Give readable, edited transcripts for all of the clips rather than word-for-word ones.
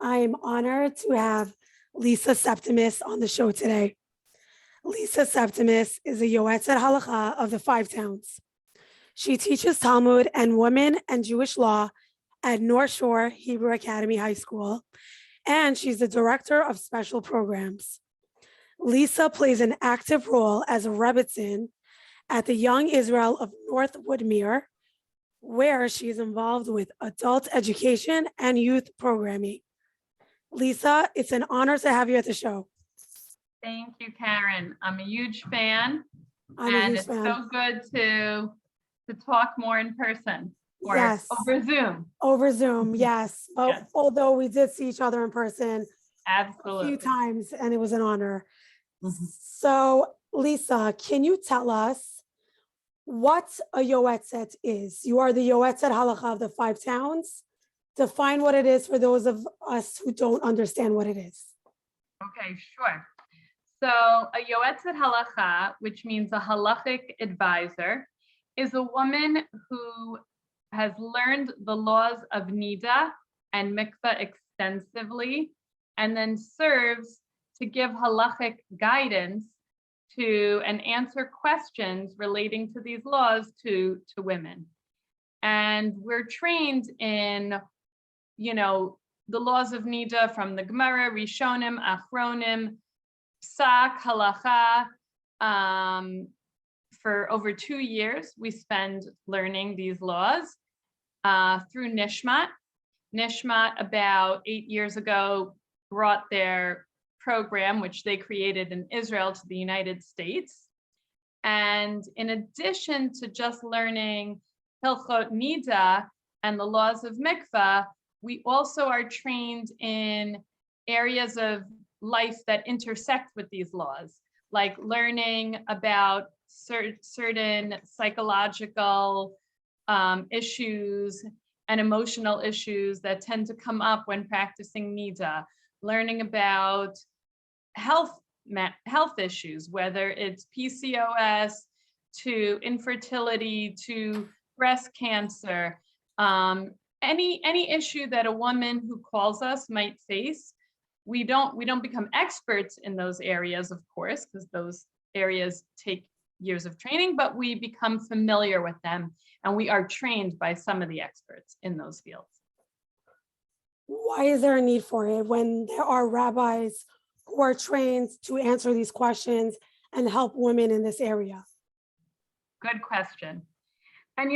I am honored to have Lisa Septimus on the show today. Lisa Septimus is a Yoetzet Halacha of the Five Towns. She teaches Talmud and women and Jewish law at North Shore Hebrew Academy High School, and she's the director of special programs. Lisa plays an active role as a Rebbetzin at the Young Israel of North Woodmere, where she is involved with adult education and youth programming. Lisa, it's an honor to have you at the show. Thank you, Karen. I'm a huge fan, It's so good to talk more in person or yes. over Zoom. Over Zoom, yes. Yes. Although we did see each other in person Absolutely. a few times, and it was an honor. Mhm. So, Lisa, can you tell us what a Yoetzet is? You are the Yoetzet Halacha of the Five Towns. Define what it is for those of us who don't understand what it is. Okay, sure. So a Yoetzet Halacha, which means a halachic advisor, is a woman who has learned the laws of niddah and mikveh extensively, and then serves to give halachic guidance to and answer questions relating to these laws to women. And we're trained in, the laws of niddah from the Gemara, Rishonim, Achronim, Psak, Halacha. For over 2 years, we spend learning these laws through Nishmat. Nishmat, about 8 years ago, brought their program, which they created in Israel, to the United States. And in addition to just learning Hilchot Niddah and the laws of mikveh, we also are trained in areas of life that intersect with these laws, like learning about certain psychological issues and emotional issues that tend to come up when practicing niddah, learning about health issues, whether it's PCOS to infertility to breast cancer, any issue that a woman who calls us might face. We don't become experts in those areas, of course, because those areas take years of training, but we become familiar with them, and we are trained by some of the experts in those fields. Why is there a need for it when there are rabbis who are trained to answer these questions and help women in this area? Good question. And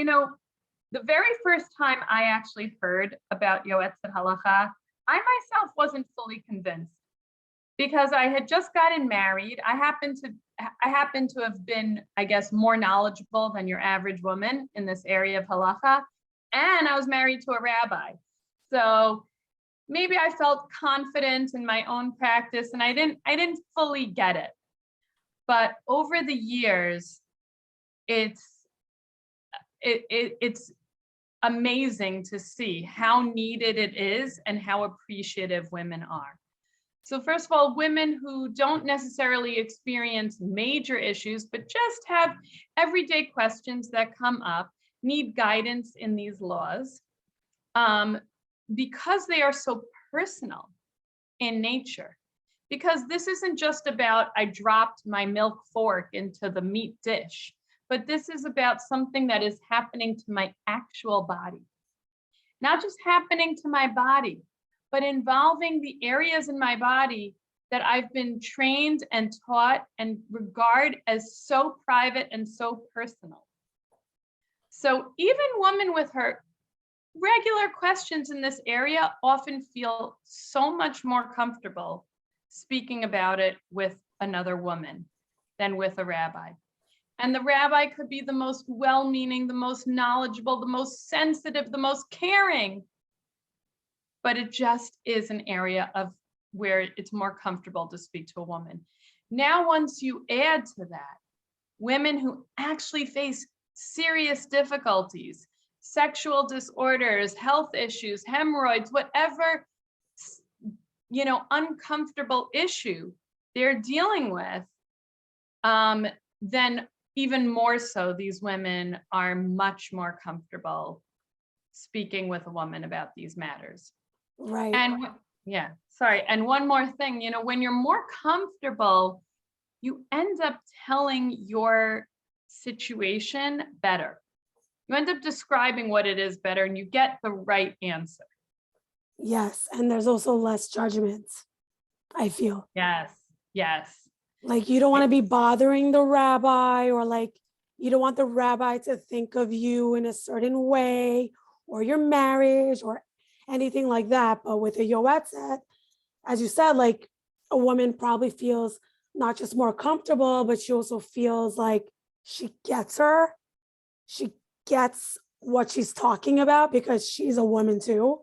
the very first time I actually heard about Yoetzet Halacha, I myself wasn't fully convinced, because I had just gotten married. I happened to have been, I guess, more knowledgeable than your average woman in this area of halacha, and I was married to a rabbi. So maybe I felt confident in my own practice, and I didn't fully get it. But over the years, it's amazing to see how needed it is and how appreciative women are. So first of all, women who don't necessarily experience major issues, but just have everyday questions that come up, need guidance in these laws, because they are so personal in nature. Because this isn't just about, I dropped my milk fork into the meat dish, but this is about something that is happening to my actual body. Not just happening to my body, but involving the areas in my body that I've been trained and taught and regard as so private and so personal. So even women with her regular questions in this area often feel so much more comfortable speaking about it with another woman than with a rabbi. And the rabbi could be the most well-meaning, the most knowledgeable, the most sensitive, the most caring, but it just is an area of where it's more comfortable to speak to a woman. Now, once you add to that, women who actually face serious difficulties, sexual disorders, health issues, hemorrhoids, whatever, uncomfortable issue they're dealing with, then even more so, these women are much more comfortable speaking with a woman about these matters. Right. And Yeah, sorry. And one more thing, when you're more comfortable, you end up telling your situation better. You end up describing what it is better and you get the right answer. Yes. And there's also less judgment, I feel. Yes, yes. Like you don't want to be bothering the rabbi, or like you don't want the rabbi to think of you in a certain way, or your marriage or anything like that. But with a yoetzet, as you said, like a woman probably feels not just more comfortable, but she also feels like she gets what she's talking about because she's a woman too.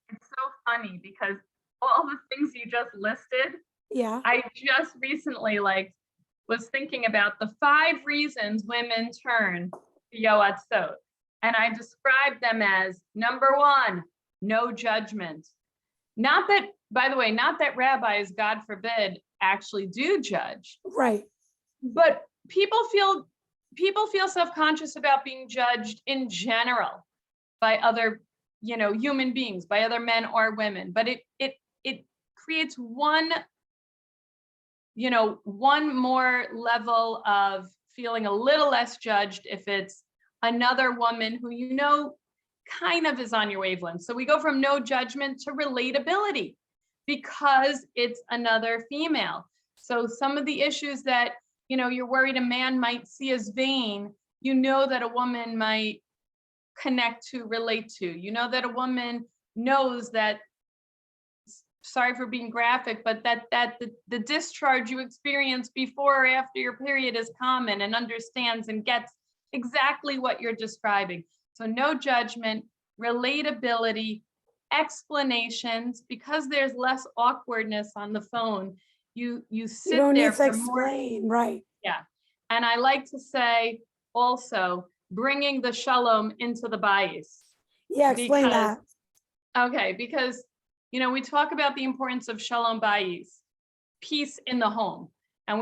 It's so funny because all the things you just listed, Yeah. I just recently was thinking about the 5 reasons women turn to yoatzot. And I described them as number 1, no judgment. Not that, by the way, not that rabbis, God forbid, actually do judge. Right. But people feel self-conscious about being judged in general by other, human beings, by other men or women. But it creates one more level of feeling a little less judged if it's another woman who kind of is on your wavelength. So we go from no judgment to relatability because it's another female. So some of the issues that you're worried a man might see as vain, that a woman might connect to, relate to, that a woman knows that, sorry for being graphic, but that the discharge you experience before or after your period is common, and understands and gets exactly what you're describing. So no judgment, relatability, explanations, because there's less awkwardness on the phone. You sit don't there need to for explain, right? Yeah. And I like to say also bringing the shalom into the bias. Yeah, explain that. Okay, because we talk about the importance of shalom bayis, peace in the home, and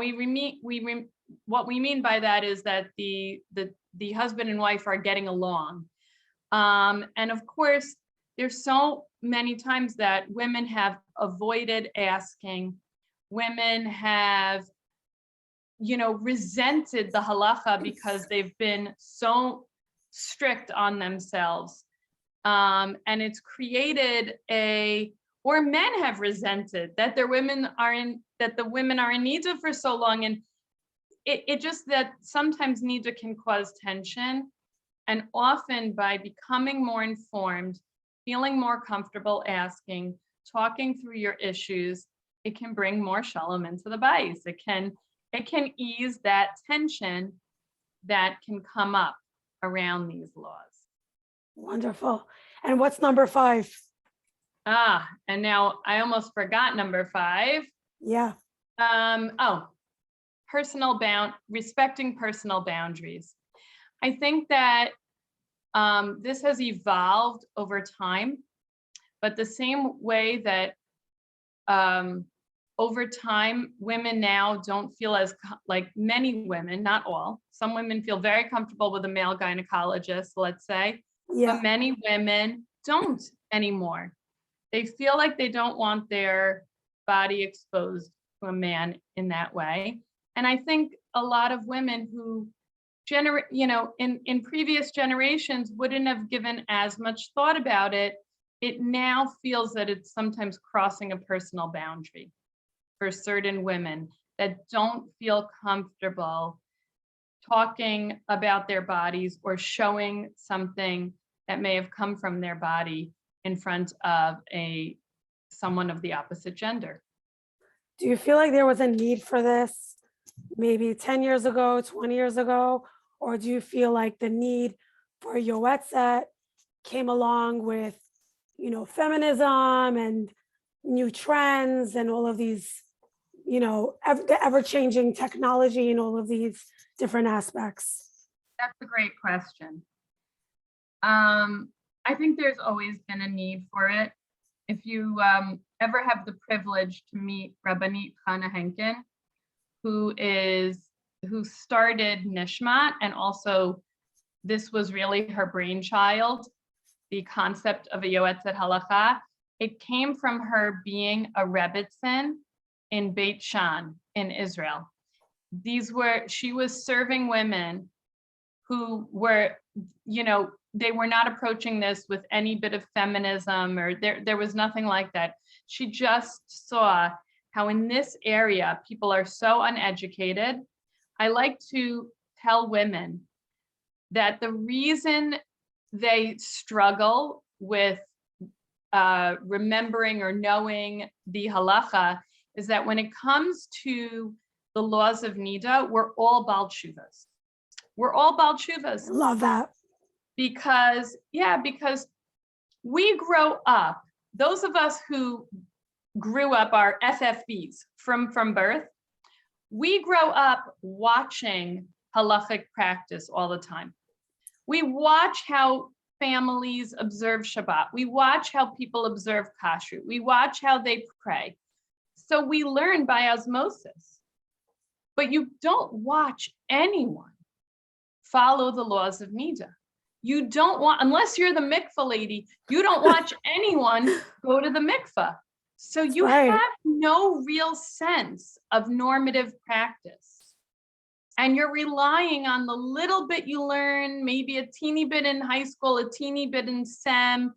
what we mean by that is that the husband and wife are getting along, and of course, there's so many times that women have avoided asking, women have, resented the halacha because they've been so strict on themselves, and it's created or men have resented that the women are in niddah for so long, and it just that sometimes niddah can cause tension, and often by becoming more informed, feeling more comfortable asking, talking through your issues, it can bring more shalom into the bayis. It can ease that tension that can come up around these laws. Wonderful. And what's number 5? And now I almost forgot number 5. Yeah. Respecting personal boundaries. I think that this has evolved over time, but the same way that over time, women now don't feel as like many women, not all. Some women feel very comfortable with a male gynecologist, let's say, but many women don't anymore. They feel like they don't want their body exposed to a man in that way. And I think a lot of women who in previous generations wouldn't have given as much thought about it, it now feels that it's sometimes crossing a personal boundary for certain women that don't feel comfortable talking about their bodies or showing something that may have come from their body in front of someone of the opposite gender. Do you feel like there was a need for this maybe 10 years ago, 20 years ago? Or do you feel like the need for yoetzet came along with, feminism and new trends and all of these, the ever-changing technology and all of these different aspects? That's a great question. I think there's always been a need for it. If you ever have the privilege to meet Rabbanit Chana Henkin, who started Nishmat, and also this was really her brainchild, the concept of a Yoetzet Halacha. It came from her being a Rebbetzin in Beit Shan in Israel. She was serving women who were, they were not approaching this with any bit of feminism, or there was nothing like that. She just saw how in this area, people are so uneducated. I like to tell women that the reason they struggle with remembering or knowing the halacha is that when it comes to the laws of niddah, we're all bal tshuvas. We're all bal tshuvas. Love that. Because we grow up, those of us who grew up are FFBs from birth, we grow up watching halachic practice all the time. We watch how families observe Shabbat. We watch how people observe kashrut. We watch how they pray. So we learn by osmosis. But you don't watch anyone follow the laws of niddah. You don't want, unless you're the mikveh lady, you don't watch anyone go to the mikveh. So you have no real sense of normative practice. And you're relying on the little bit you learn, maybe a teeny bit in high school, a teeny bit in SEM,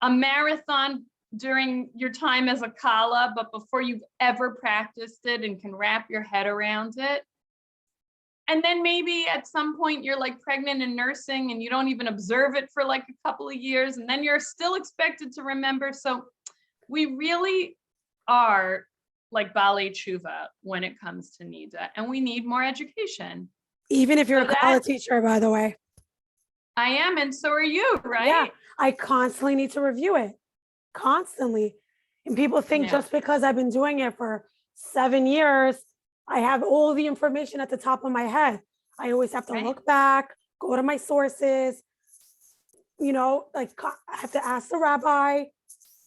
a marathon during your time as a Kallah, but before you've ever practiced it and can wrap your head around it. And then maybe at some point you're like pregnant and nursing and you don't even observe it for like a couple of years, and then you're still expected to remember. So we really are like balei tshuva when it comes to niddah, and we need more education. Even if you're a Kallah teacher, by the way. I am, and so are you, right? Yeah, I constantly need to review it, constantly. And people think just because I've been doing it for 7 years, I have all the information at the top of my head. I always have to look back, go to my sources, like I have to ask the rabbi.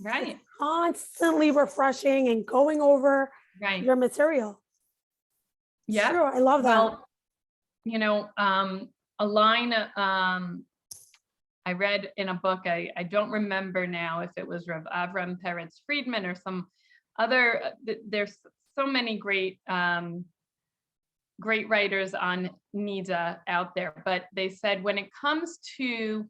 Right. It's constantly refreshing and going over your material. Yeah. True. I love that. Well, a line I read in a book, I don't remember now if it was Rav Avram Peretz Friedman or some other, there's so many great writers on niddah out there, but they said when it comes to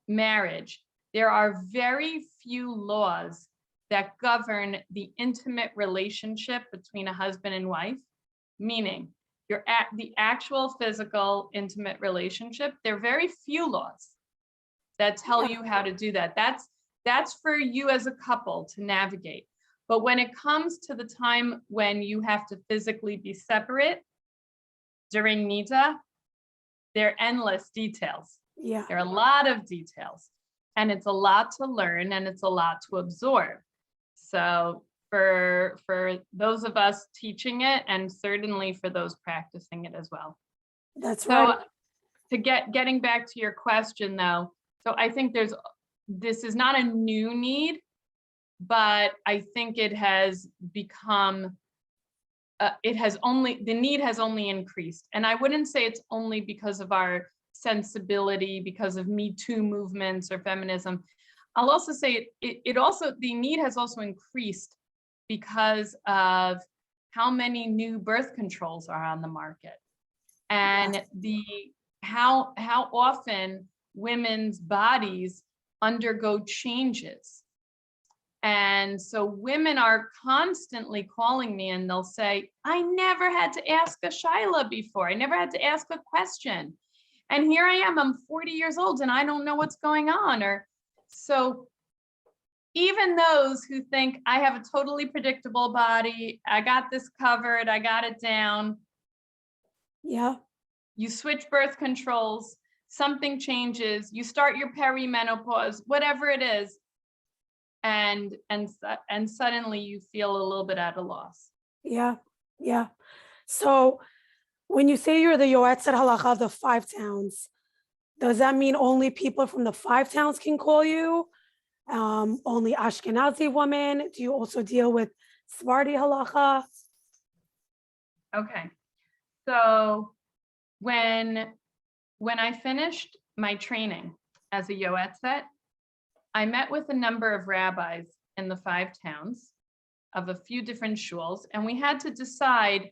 marriage, there are very few laws that govern the intimate relationship between a husband and wife, meaning the actual physical intimate relationship. There are very few laws that tell you how to do that. That's for you as a couple to navigate. But when it comes to the time when you have to physically be separate during niddah, there are endless details. Yeah. There are a lot of details, and it's a lot to learn and it's a lot to absorb. So for those of us teaching it, and certainly for those practicing it as well. That's right. So to getting back to your question though, so I think this is not a new need, but I think it has become, the need has only increased. And I wouldn't say it's only because of our sensibility, because of Me Too movements or feminism. I'll also say the need has also increased because of how many new birth controls are on the market, and how often women's bodies undergo changes. And so women are constantly calling me and they'll say, I never had to ask a shaila before. I never had to ask a question. And here I am, I'm 40 years old and I don't know what's going on. So even those who think I have a totally predictable body, I got this covered, I got it down. Yeah. You switch birth controls, something changes, you start your perimenopause, whatever it is. And suddenly you feel a little bit at a loss. Yeah. Yeah. So when you say you're the Yoetzet Halacha of the 5 towns, does that mean only people from the 5 towns can call you? Only Ashkenazi women? Do you also deal with Sephardi Halacha? Okay. So when I finished my training as a Yoetzet, I met with a number of rabbis in the 5 towns of a few different shuls, and we had to decide,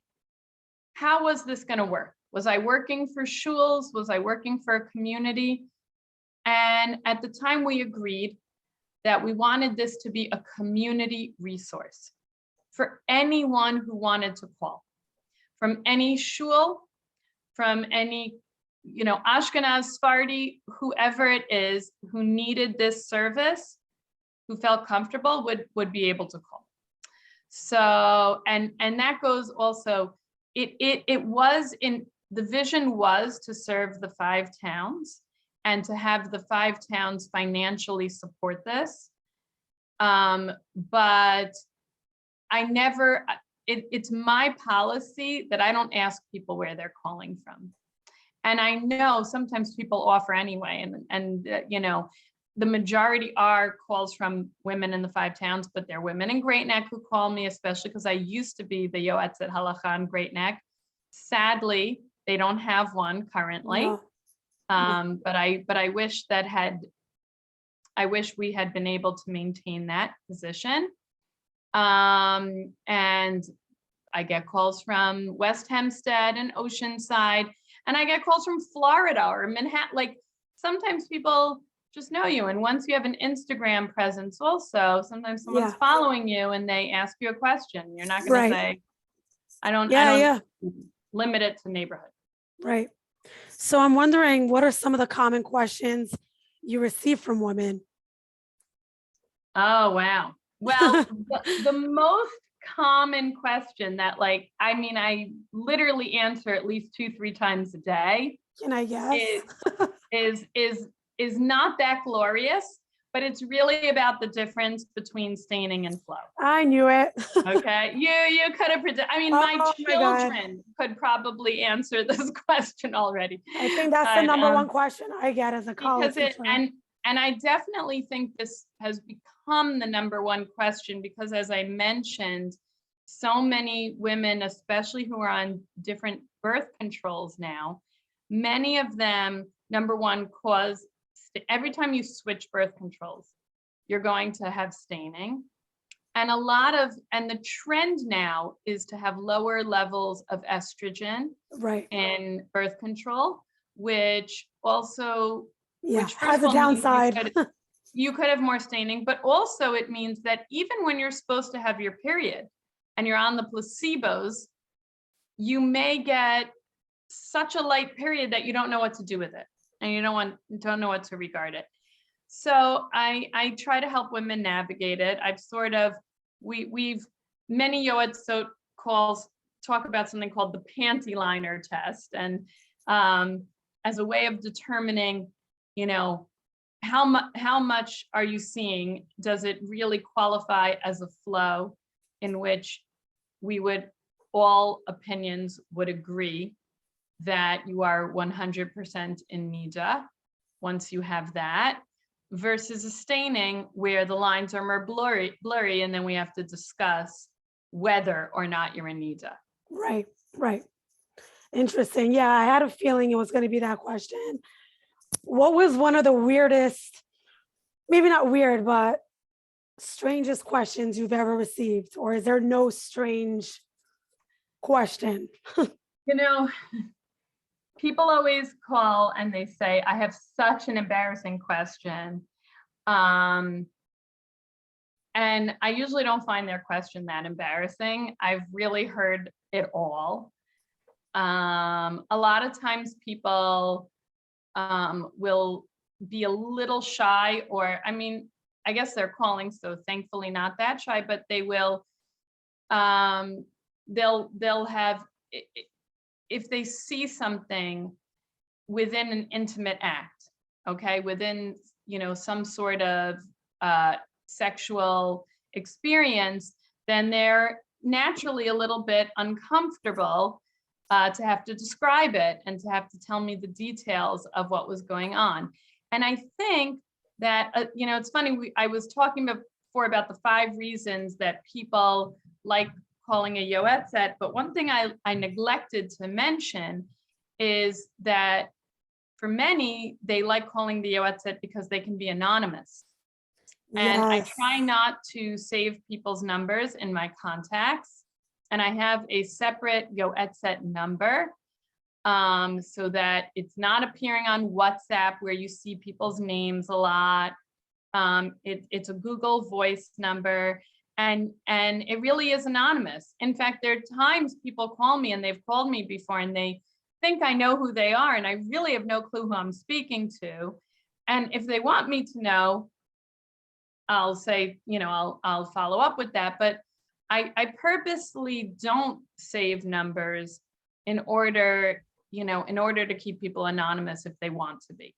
how was this going to work? Was I working for shuls? Was I working for a community? And at the time we agreed that we wanted this to be a community resource for anyone who wanted to call, from any shul, from any, Ashkenaz, Sephardi, whoever it is who needed this service, who felt comfortable would be able to call. So, and that goes also, it was in, the vision was to serve the 5 towns and to have the 5 towns financially support this. But I never, it's my policy that I don't ask people where they're calling from. And I know sometimes people offer anyway, and the majority are calls from women in the 5 towns, but they're women in Great Neck who call me, especially because I used to be the Yoetzet Halacha in Great Neck. Sadly, they don't have one currently. No. But I wish we had been able to maintain that position. And I get calls from West Hempstead and Oceanside, and I get calls from Florida or Manhattan. Like, sometimes people just know you. And once you have an Instagram presence also, sometimes someone's following you and they ask you a question. You're not going to say, I don't limit it to neighborhood. Right. So I'm wondering, what are some of the common questions you receive from women? Oh, wow. Well, the most common question that, I literally answer at least 2-3 times a day. Can I guess? is not that glorious, but it's really about the difference between staining and flow. I knew it. Okay, you could have predicted. My children could probably answer this question already. I think that's the number one question I get as a college teacher. And I definitely think this has become the number one question because, as I mentioned, so many women, especially who are on different birth controls now, many of them, number one, cause every time you switch birth controls, you're going to have staining. And the trend now is to have lower levels of estrogen in birth control, which also has a downside. You could have more staining, but also it means that even when you're supposed to have your period and you're on the placebos, you may get such a light period that you don't know what to do with it, and you don't know what to regard it. So I try to help women navigate it. We've many Yoetzot calls talk about something called the panty liner test, and as a way of determining, how much are you seeing? Does it really qualify as a flow in which all opinions would agree that you are 100% in niddah once you have that, versus a staining where the lines are more blurry, and then we have to discuss whether or not you're in niddah. Right. Interesting. Yeah, I had a feeling it was going to be that question. What was one of the weirdest, maybe not weird, but strangest questions you've ever received? Or is there no strange question? People always call and they say, I have such an embarrassing question. And I usually don't find their question that embarrassing. I've really heard it all. A lot of times people will be a little shy, or I guess they're calling, so thankfully not that shy, but they will, they'll have, if they see something within an intimate act, okay, within, some sort of sexual experience, then they're naturally a little bit uncomfortable to have to describe it and to have to tell me the details of what was going on. And I think that, it's funny, I was talking before about the 5 reasons that people like calling a yoetzet, but one thing I neglected to mention is that for many, they like calling the yoetzet because they can be anonymous. And I Yes. try not to save people's numbers in my contacts. And I have a separate Yoetzet number so that it's not appearing on WhatsApp where you see people's names a lot. It's a Google Voice number, and it really is anonymous. In fact, there are times people call me, and they've called me before, and they think I know who they are, and I really have no clue who I'm speaking to. And if they want me to know, I'll say, I'll follow up with that. But I purposely don't save numbers in order to keep people anonymous if they want to be.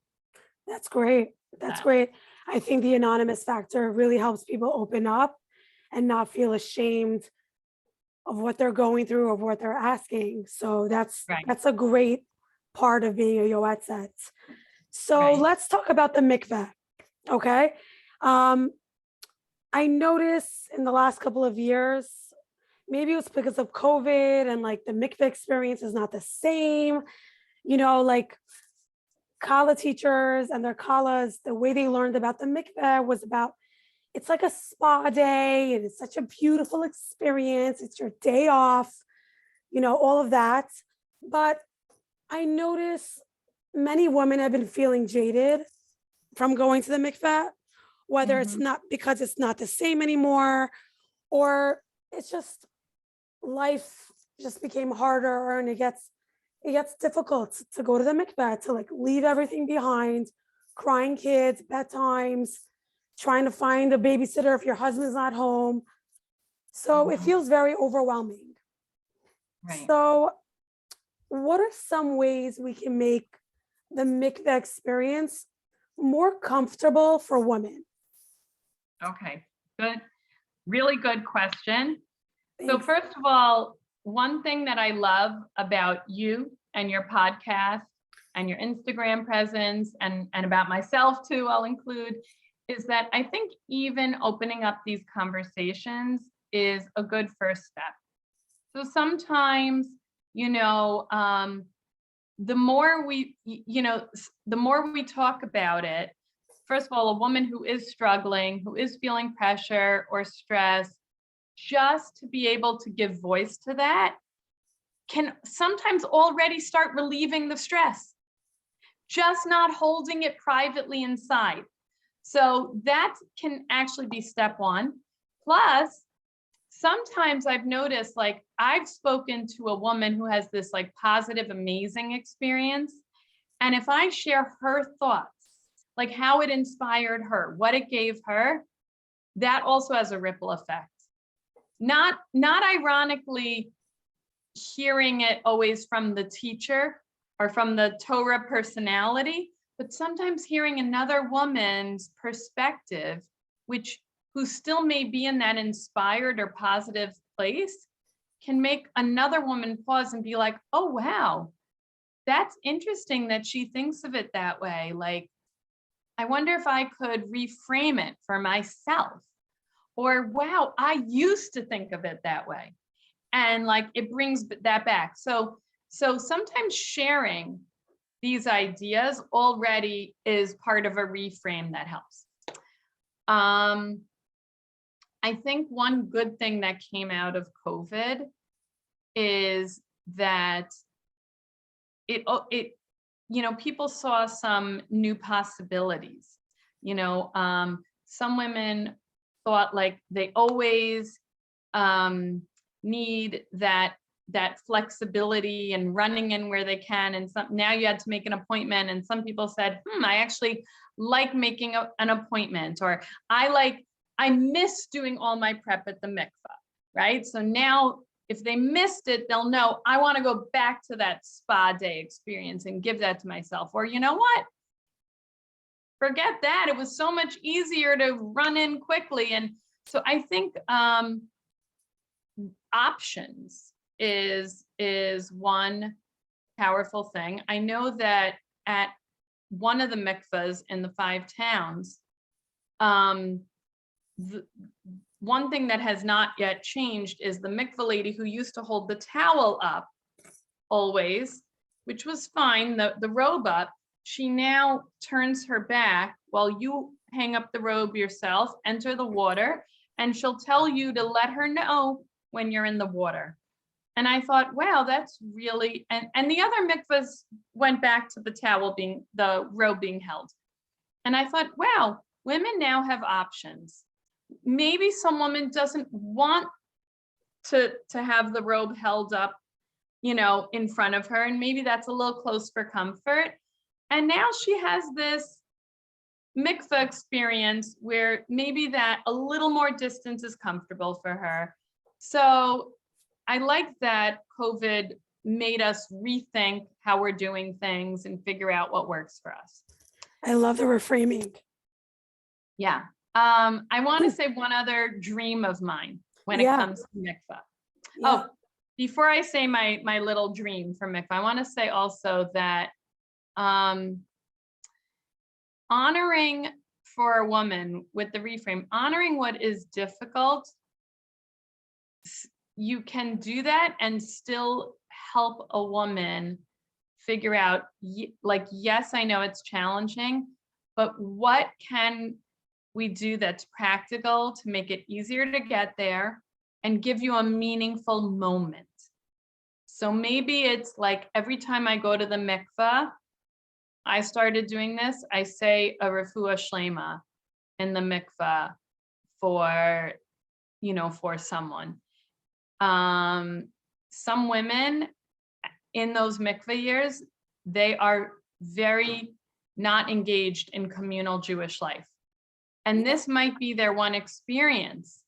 That's great. That's great. I think the anonymous factor really helps people open up and not feel ashamed of what they're going through or what they're asking. So that's a great part of being a yoetzet. So let's talk about the mikveh. Okay. I noticed in the last couple of years, maybe it was because of COVID and like the mikveh experience is not the same, like Kallah teachers and their Kallahs, the way they learned about the mikveh was about, it's like a spa day and it's such a beautiful experience. It's your day off, all of that. But I notice many women have been feeling jaded from going to the mikveh, whether it's not because it's not the same anymore, or it's just life just became harder and it gets difficult to go to the mikveh, to like leave everything behind, crying kids, bedtimes, trying to find a babysitter if your husband's not home. So it feels very overwhelming. Right. So what are some ways we can make the mikveh experience more comfortable for women? Okay, good. Really good question. Thanks. So first of all, one thing that I love about you and your podcast and your Instagram presence and about myself too, I'll include, is that I think even opening up these conversations is a good first step. So sometimes, the more we talk about it, first of all, a woman who is struggling, who is feeling pressure or stress, just to be able to give voice to that can sometimes already start relieving the stress, just not holding it privately inside. So that can actually be step one. Plus, sometimes I've noticed, like I've spoken to a woman who has this like positive, amazing experience. And if I share her thoughts, like how it inspired her, what it gave her, that also has a ripple effect. Not ironically hearing it always from the teacher or from the Torah personality, but sometimes hearing another woman's perspective, who still may be in that inspired or positive place, can make another woman pause and be like, oh, wow, that's interesting that she thinks of it that way. Like, I wonder if I could reframe it for myself. Or, wow, I used to think of it that way. And like, it brings that back. So sometimes sharing these ideas already is part of a reframe that helps. I think one good thing that came out of COVID is that people saw some new possibilities. Some women thought like they always need that flexibility and running in where they can, and now you had to make an appointment, and some people said, I actually like making an appointment, or I miss doing all my prep at the mikvah, right? So now if they missed it, they'll know I want to go back to that spa day experience and give that to myself. Or you know what? Forget that. It was so much easier to run in quickly. And so I think options is one powerful thing. I know that at one of the mikvahs in the 5 towns, one thing that has not yet changed is the mikveh lady who used to hold the towel up always, which was fine, the robe up, she now turns her back while you hang up the robe yourself, enter the water, and she'll tell you to let her know when you're in the water. And I thought, wow, that's really, and the other mikvahs went back to the robe being held. And I thought, wow, women now have options. Maybe some woman doesn't want to have the robe held up, in front of her, and maybe that's a little close for comfort. And now she has this mikveh experience where maybe that a little more distance is comfortable for her. So I like that COVID made us rethink how we're doing things and figure out what works for us. I love the reframing. Yeah. I want to say one other dream of mine when it comes to mikveh. Yeah. Oh, before I say my little dream for mikveh, I want to say also that honoring for a woman with the reframe, honoring what is difficult, you can do that and still help a woman figure out, like, yes, I know it's challenging, but what can we do that's practical to make it easier to get there and give you a meaningful moment? So maybe it's like every time I go to the mikveh, I started doing this, I say a refuah shlema in the mikveh for someone. Some women in those mikveh years, they are very not engaged in communal Jewish life. And this might be their one experience.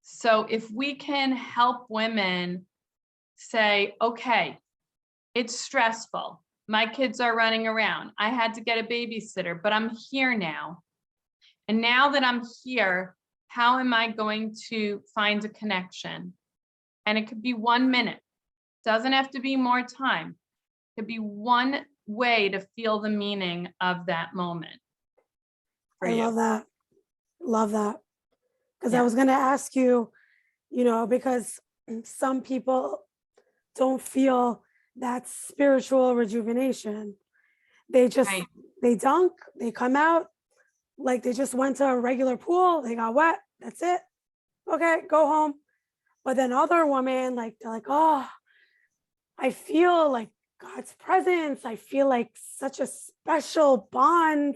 So if we can help women say, okay, it's stressful. My kids are running around. I had to get a babysitter, but I'm here now. And now that I'm here, how am I going to find a connection? And it could be 1 minute. Doesn't have to be more time. It could be one way to feel the meaning of that moment. I love that. Love that. Because I was going to ask you, because some people don't feel that spiritual rejuvenation. They just, they dunk, they come out, like they just went to a regular pool, they got wet, that's it. Okay, go home. But then other women, like, they're like, oh, I feel like God's presence. I feel like such a special bond.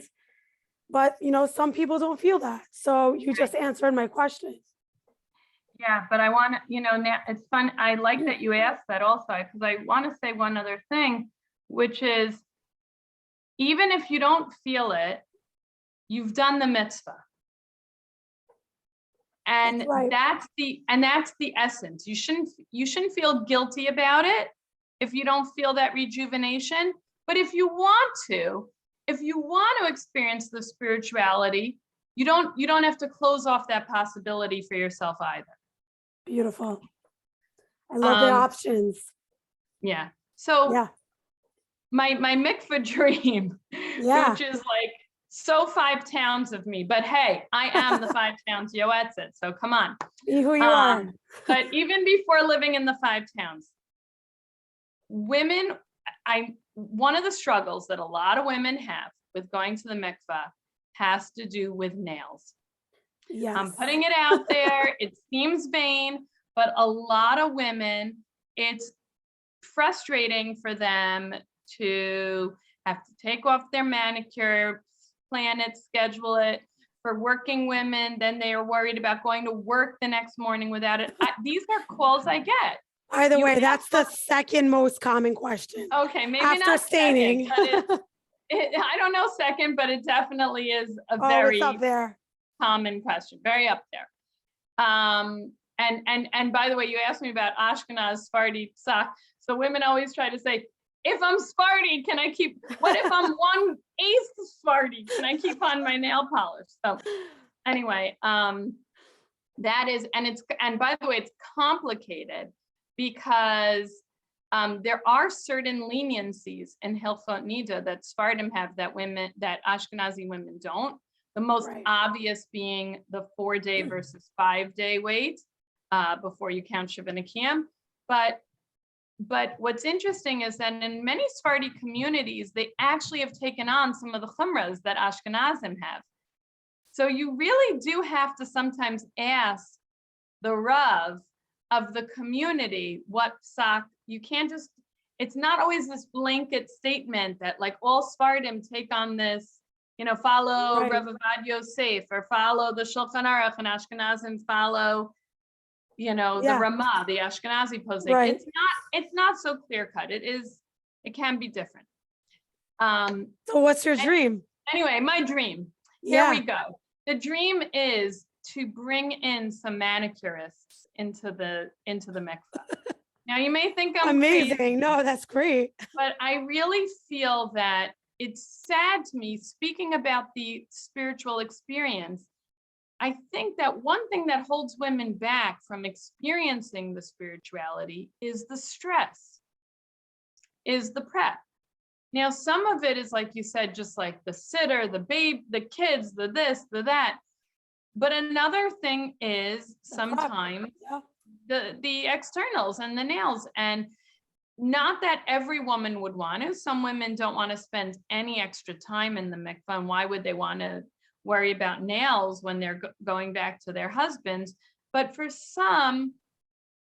But, some people don't feel that. So you just answered my question. Yeah, but I want to, now it's fun. I like that you asked that also, because I want to say one other thing, which is, even if you don't feel it, you've done the mitzvah. And that's the essence. You shouldn't feel guilty about it if you don't feel that rejuvenation. But if you want to experience the spirituality, you don't have to close off that possibility for yourself either. Beautiful. I love the options. Yeah. So my mikveh dream, which is like so 5 towns of me, but hey, I am the 5 towns Yoetzet, so come on. Be who you are. But even before living in the 5 towns, women, one of the struggles that a lot of women have with going to the mikveh has to do with nails. Yes. I'm putting it out there. It seems vain, but a lot of women, it's frustrating for them to have to take off their manicure, plan it, schedule it. For working women, then they are worried about going to work the next morning without it. These are calls I get. By the way, that's the second most common question. Okay, maybe after not staining. Second, but I don't know second, but it definitely is a very it's up there. Common question, very up there. And by the way, you asked me about Ashkenaz, Sephardi, sock. So women always try to say, if I'm Sephardi, can I keep, what if I'm 1/8 Sephardi? Can I keep on my nail polish? So anyway, that is, and by the way, it's complicated because there are certain leniencies in Hilchot Niddah that Sephardim have that Ashkenazi women don't. The most obvious being the 4-day versus 5-day wait before you count Shiva Nekiyim. But what's interesting is that in many Sephardi communities, they actually have taken on some of the chumras that Ashkenazim have. So you really do have to sometimes ask the Rav of the community what psak. You can't just, it's not always this blanket statement that like all Sfardim take on this, follow Right. Rav Avad Yosef or follow the Shulchan Aruch, and Ashkenazim follow, the Ramah, the Ashkenazi posting. Right. It's not so clear cut. It can be different. So what's your dream? Anyway, my dream. Yeah. Here we go. The dream is to bring in some manicurists into the mikveh. Now you may think I'm amazing. crazy, No, that's great. but I really feel that it's sad to me, speaking about the spiritual experience. I think that one thing that holds women back from experiencing the spirituality is the stress, is the prep. Now, some of it is, like you said, just like the sitter, the babe, the kids, the this, the that. But another thing is sometimes the externals and the nails. And not that every woman would want to. Some women don't want to spend any extra time in the mikveh. And why would they want to worry about nails when they're going back to their husbands? But for some,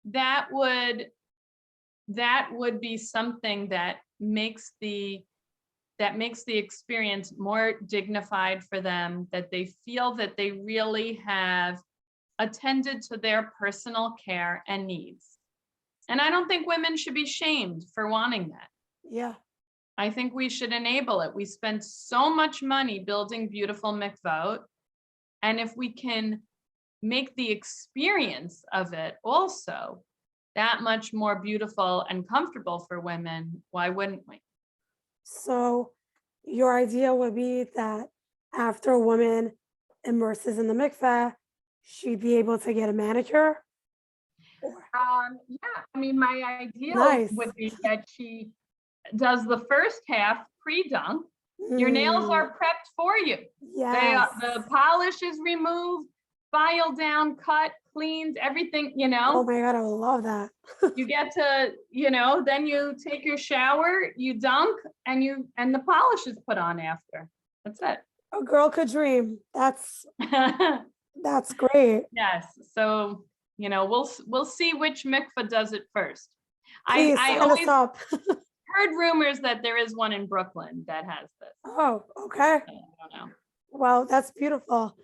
that would be something that makes the experience more dignified for them, that they feel that they really have attended to their personal care and needs. And I don't think women should be shamed for wanting that. Yeah. I think we should enable it. We spend so much money building beautiful mikvot, and if we can make the experience of it also that much more beautiful and comfortable for women, why wouldn't we? So your idea would be that after a woman immerses in the mikveh, she'd be able to get a manicure? Yeah, I mean, my ideal Nice. would be that she does the first half pre-dunk. Your nails are prepped for you. Yes. The polish is removed, filed down, cut, cleaned, everything, Oh my God, I would love that. You get to, then you take your shower, you dunk, and the polish is put on after. That's it. A girl could dream. That's great. Yes. So, we'll see which mikveh does it first. Please I sign always us up. heard rumors that there is one in Brooklyn that has this. Oh, okay. I don't know. Well, that's beautiful.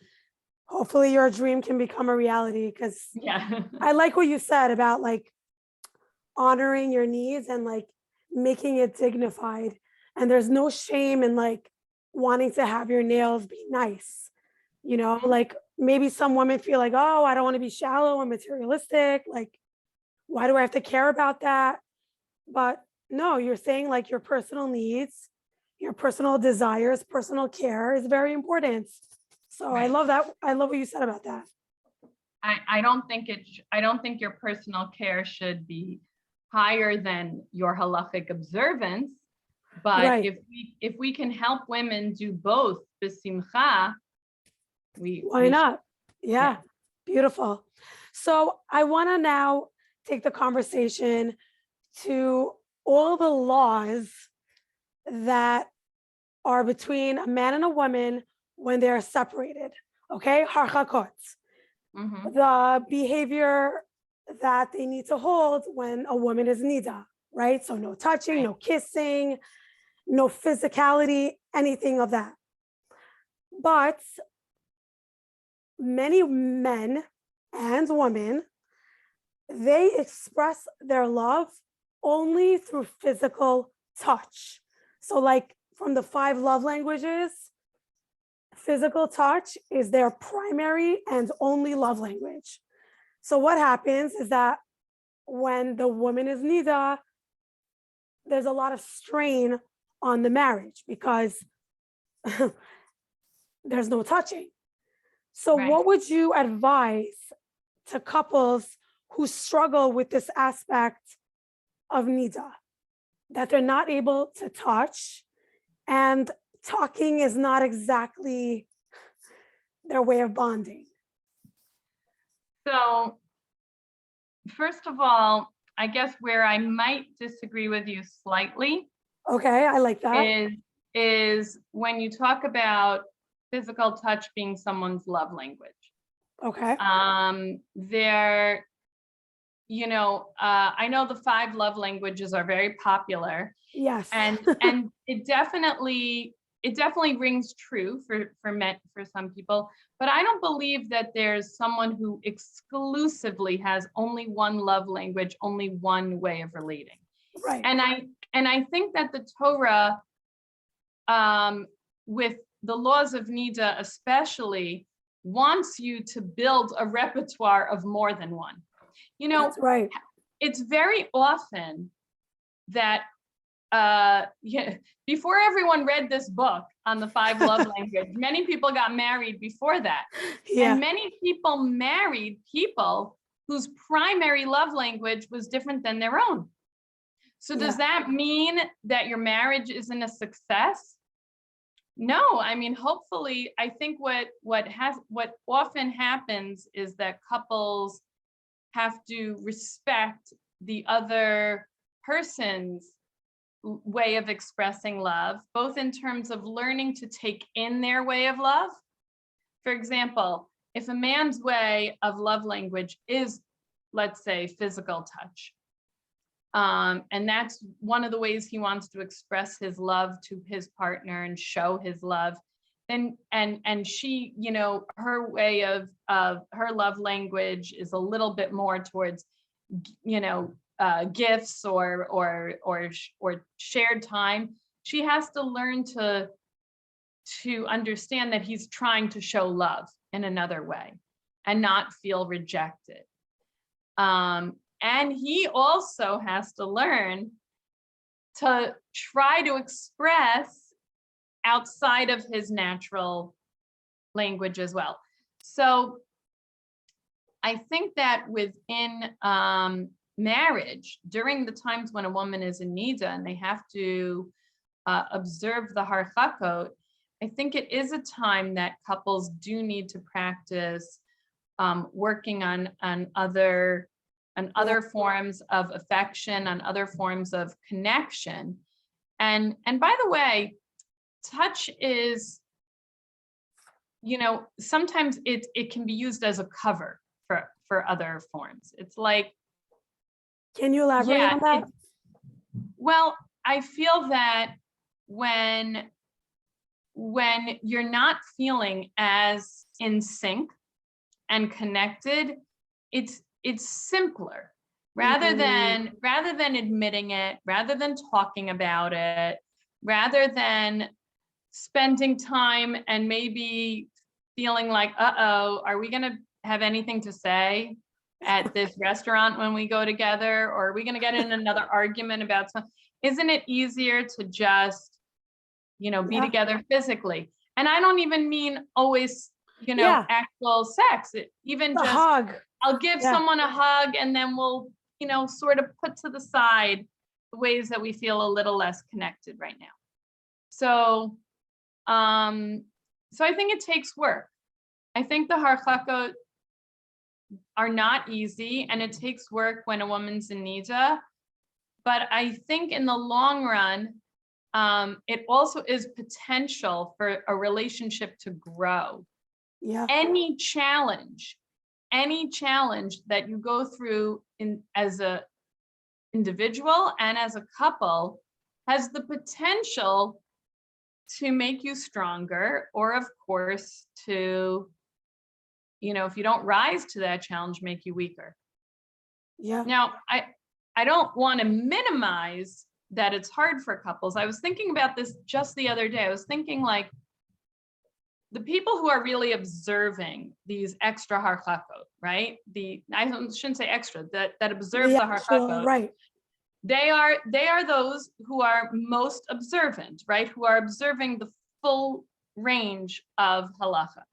Hopefully your dream can become a reality, because Yeah. I like what you said about like honoring your needs and like making it dignified. And there's no shame in like wanting to have your nails be nice. Like maybe some women feel like, oh, I don't want to be shallow and materialistic. Like, why do I have to care about that? But no, you're saying like your personal needs, your personal desires, personal care is very important. So I love that. I love what you said about that. I don't think your personal care should be higher than your halachic observance. But Right. if we can help women do both, b'simcha, Why not? Yeah, beautiful. So I want to now take the conversation to all the laws that are between a man and a woman when they're separated. Okay, harchakot, the behavior that they need to hold when a woman is niddah, right? So no touching, no kissing, no physicality, anything of that. But many men and women, they express their love only through physical touch. So like from the 5 love languages, physical touch is their primary and only love language. So what happens is that when the woman is niddah, there's a lot of strain on the marriage because there's no touching. So what would you advise to couples who struggle with this aspect of niddah, that they're not able to touch and talking is not exactly their way of bonding? So first of all, I guess where I might disagree with you slightly. Okay, I like that. Is when you talk about physical touch being someone's love language. Okay. There, I know the 5 love languages are very popular. Yes. And it definitely rings true for some people, but I don't believe that there's someone who exclusively has only one love language, only one way of relating. Right. And I think that the Torah, with the laws of niddah especially, wants you to build a repertoire of more than one. That's right. It's very often that before everyone read this book on the 5 love language, many people got married before that. Yeah. And many people married people whose primary love language was different than their own. So does that mean that your marriage isn't a success? No, I mean, hopefully, I think what often happens is that couples have to respect the other person's way of expressing love, both in terms of learning to take in their way of love. For example, if a man's way of love language is, let's say, physical touch, and that's one of the ways he wants to express his love to his partner and show his love, then and she, her way of her love language is a little bit more towards, gifts or shared time. She has to learn to understand that he's trying to show love in another way and not feel rejected. And he also has to learn to try to express outside of his natural language as well. So I think that within marriage, during the times when a woman is in niddah and they have to observe the harchakot, I think it is a time that couples do need to practice working on other forms of affection, on other forms of connection. And by the way, touch is, sometimes it can be used as a cover for other forms. It's like, can you elaborate on that? Well, I feel that when you're not feeling as in sync and connected, it's simpler, rather than admitting it, rather than talking about it, rather than spending time and maybe feeling like, are we going to have anything to say at this restaurant when we go together, or are we going to get in another argument about something? Isn't it easier to just, be together physically? And I don't even mean always, actual sex. Even just hug. I'll give someone a hug, and then we'll, sort of put to the side the ways that we feel a little less connected right now. So, so I think it takes work. I think the harchakot are not easy, and it takes work when a woman's in niddah. But I think in the long run, it also is potential for a relationship to grow. Yeah. Any challenge that you go through as a individual and as a couple has the potential to make you stronger, or of course to, if you don't rise to that challenge, make you weaker. Yeah. Now, I don't want to minimize that it's hard for couples. I was thinking about this just the other day. I was thinking, like, the people who are really observing these extra harchakot, right? I shouldn't say extra, that observe the harchakot. Right. They are those who are most observant, right? Who are observing the full range of halacha.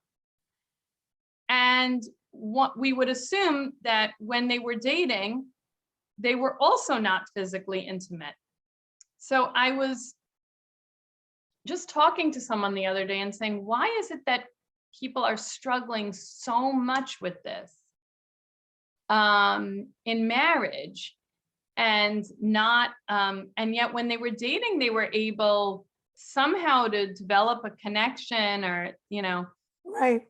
And what we would assume that when they were dating, they were also not physically intimate. So I was just talking to someone the other day and saying, why is it that people are struggling so much with this in marriage, and not, and yet when they were dating, they were able somehow to develop a connection or, Right.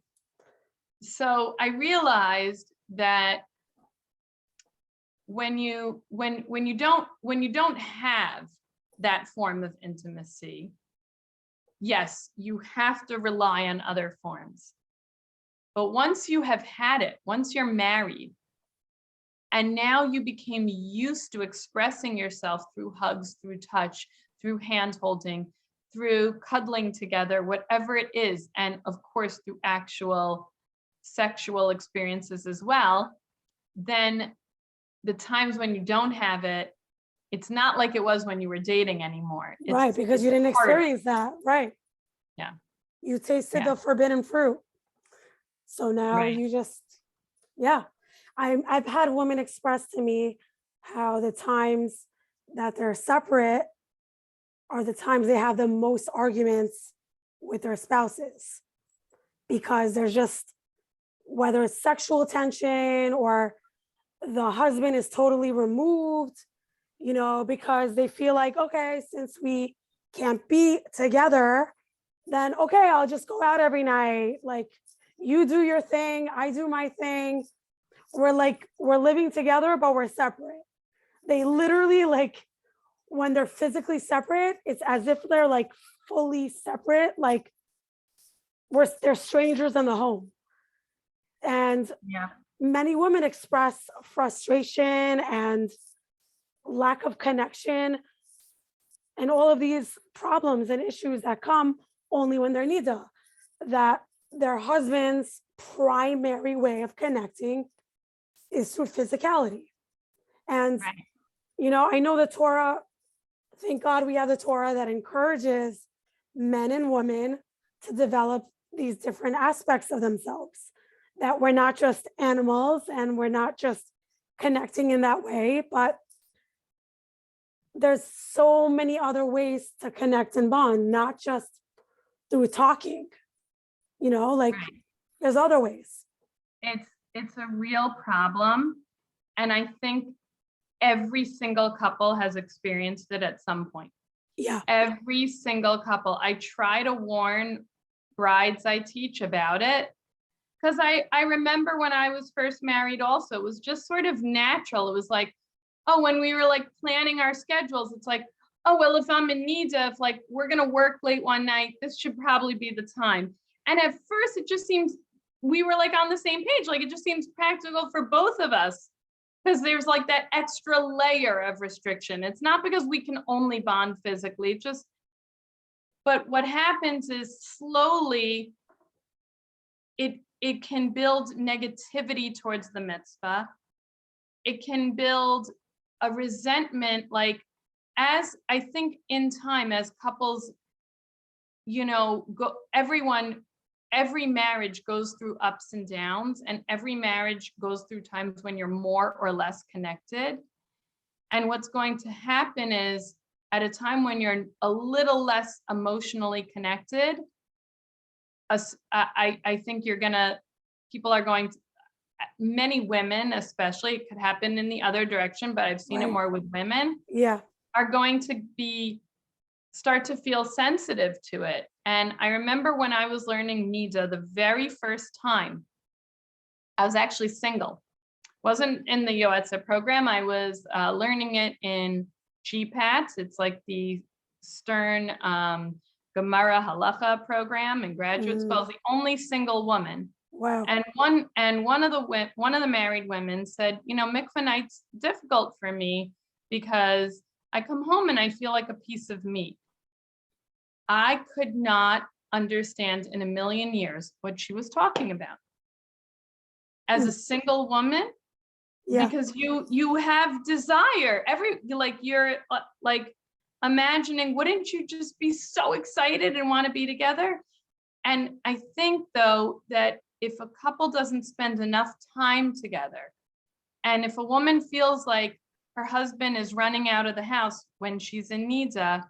so I realized that when you don't have that form of intimacy, yes, you have to rely on other forms. But once you have had it, once you're married, and now you became used to expressing yourself through hugs, through touch, through hand holding, through cuddling together, whatever it is, and of course through actual sexual experiences as well, then the times when you don't have it, it's not like it was when you were dating anymore. Right, because you didn't experience that. Right. Yeah. You tasted Yeah. the forbidden fruit. So now Right. you just, yeah. I've had women express to me how the times that they're separate are the times they have the most arguments with their spouses, because there's just, whether it's sexual tension or the husband is totally removed, because they feel like, okay, since we can't be together, then okay, I'll just go out every night. Like, you do your thing, I do my thing. We're living together, but we're separate. They literally, like, when they're physically separate, it's as if they're like fully separate, like they're strangers in the home. And Yeah. many women express frustration and lack of connection and all of these problems and issues that come only when they're niddah, that their husband's primary way of connecting is through physicality. And, Right. I know the Torah, thank God we have the Torah that encourages men and women to develop these different aspects of themselves, that we're not just animals and we're not just connecting in that way, but there's so many other ways to connect and bond, not just through talking, Right. there's other ways. It's a real problem. And I think every single couple has experienced it at some point. Yeah. Every single couple. I try to warn brides I teach about it, because I remember when I was first married also, it was just sort of natural. It was like, oh, when we were like planning our schedules, it's like, oh, well, if I'm in niddah, if like we're going to work late one night, this should probably be the time. And at first it just seems we were like on the same page. Like it just seems practical for both of us, because there's like that extra layer of restriction. It's not because we can only bond physically, but what happens is slowly it can build negativity towards the mitzvah. It can build a resentment, like, as I think in time, as couples, every marriage goes through ups and downs, and every marriage goes through times when you're more or less connected. And what's going to happen is, at a time when you're a little less emotionally connected, I think people are going to, many women especially, it could happen in the other direction, but I've seen it more with women, are going to start to feel sensitive to it. And I remember when I was learning niddah the very first time, I was actually single. Wasn't in the Yoetzet program. I was learning it in GPAT. It's like the Stern Gemara Halacha program in graduate school. I was the only single woman. Wow. And one of the married women said, mikveh night's difficult for me because I come home and I feel like a piece of meat. I could not understand in a million years what she was talking about as a single woman, because you have desire. You're like imagining, wouldn't you just be so excited and want to be together? And I think though that if a couple doesn't spend enough time together, and if a woman feels like her husband is running out of the house when she's in niddah,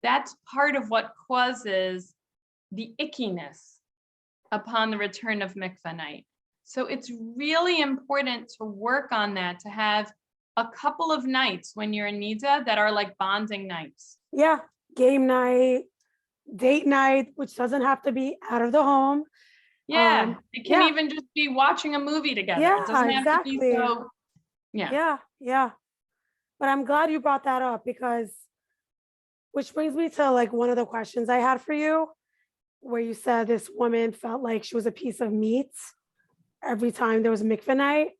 that's part of what causes the ickiness upon the return of mikveh night. So it's really important to work on that, to have a couple of nights when you're in niddah that are like bonding nights. Yeah, game night, date night, which doesn't have to be out of the home. Yeah, it can yeah. even just be watching a movie together. Yeah, It doesn't have to be exactly. so, yeah. Yeah. But I'm glad you brought that up, because, which brings me to like one of the questions I had for you, where you said this woman felt like she was a piece of meat every time there was mikveh night.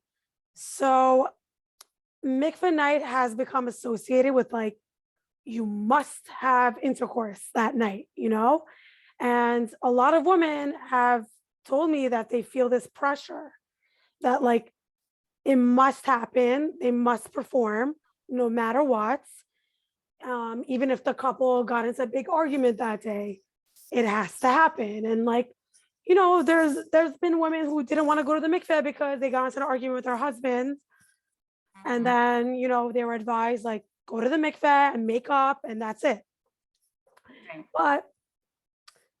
So mikveh night has become associated with like, you must have intercourse that night, And a lot of women have told me that they feel this pressure that like it must happen, they must perform no matter what. Even if the couple got into a big argument that day, it has to happen. And like, there's been women who didn't want to go to the mikveh because they got into an argument with their husband. And then, they were advised like, go to the mikveh and make up, and that's it. Right. But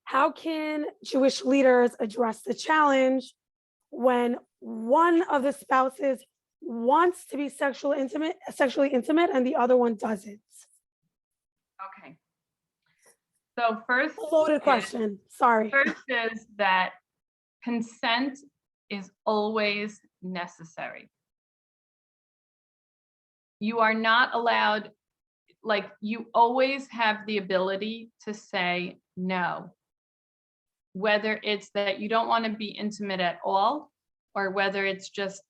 how can Jewish leaders address the challenge when one of the spouses wants to be sexually intimate and the other one doesn't? Okay. So first, Loaded question. Sorry. First is that consent is always necessary. You are not allowed, like you always have the ability to say no, whether it's that you don't want to be intimate at all, or whether it's just,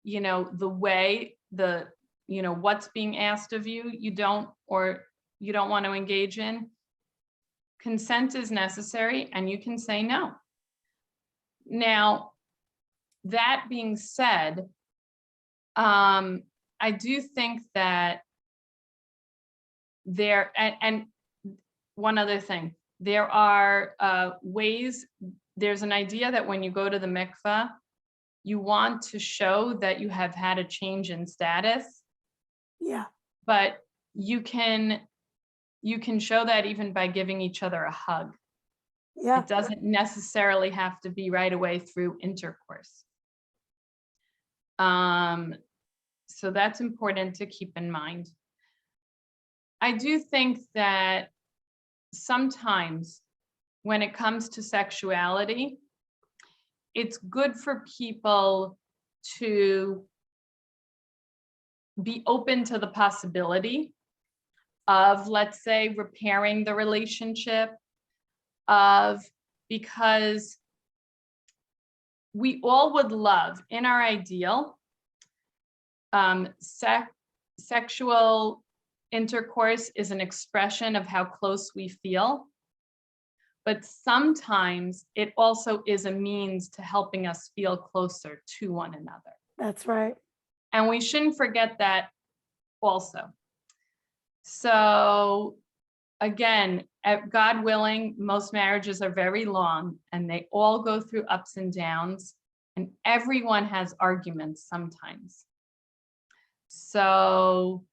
the way what's being asked of you, you don't want to engage in. Consent is necessary and you can say no. Now, that being said, I do think that and one other thing, there are ways, there's an idea that when you go to the mikveh, you want to show that you have had a change in status. Yeah. But you can show that even by giving each other a hug. Yeah. It doesn't necessarily have to be right away through intercourse. So that's important to keep in mind. I do think that sometimes when it comes to sexuality, it's good for people to be open to the possibility of, let's say, repairing the relationship, because we all would love, in our ideal, sexual intercourse is an expression of how close we feel, but sometimes it also is a means to helping us feel closer to one another. That's right. And we shouldn't forget that also. So again, God willing, most marriages are very long and they all go through ups and downs, and everyone has arguments sometimes. So,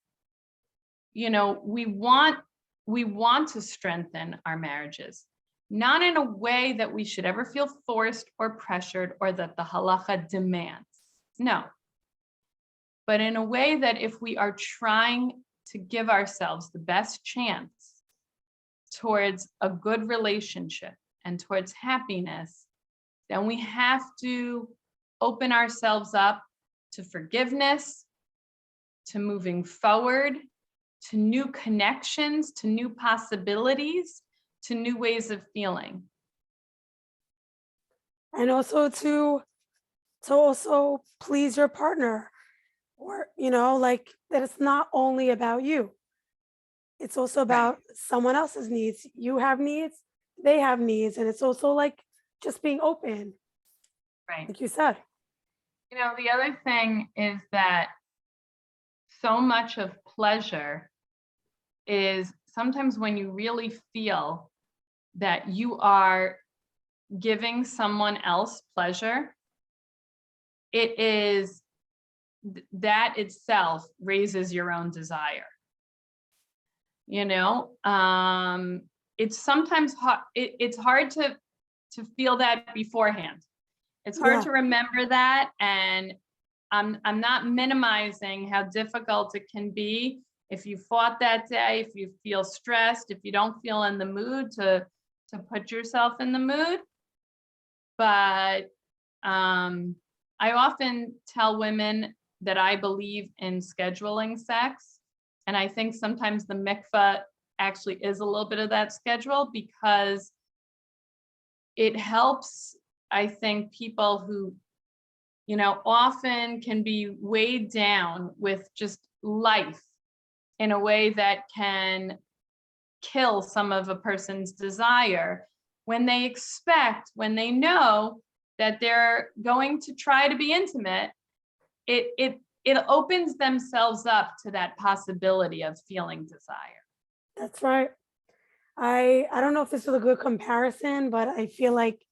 we want to strengthen our marriages, not in a way that we should ever feel forced or pressured or that the halacha demands. No. But in a way that if we are trying to give ourselves the best chance towards a good relationship and towards happiness, then we have to open ourselves up to forgiveness, to moving forward, to new connections, to new possibilities, to new ways of feeling. And also to also please your partner, or, like that it's not only about you. It's also about someone else's needs. You have needs, they have needs. And it's also like just being open. Right. Like you said. The other thing is that so much of pleasure is sometimes when you really feel that you are giving someone else pleasure, it is that itself raises your own desire. It's sometimes hard. It's hard to feel that beforehand. It's hard to remember that, and I'm not minimizing how difficult it can be if you fought that day, if you feel stressed, if you don't feel in the mood to put yourself in the mood. But I often tell women that I believe in scheduling sex. And I think sometimes the mikveh actually is a little bit of that schedule, because it helps, I think, people who, often can be weighed down with just life in a way that can kill some of a person's desire, when they know that they're going to try to be intimate. It opens themselves up to that possibility of feeling desire. That's right. I don't know if this is a good comparison, but I feel like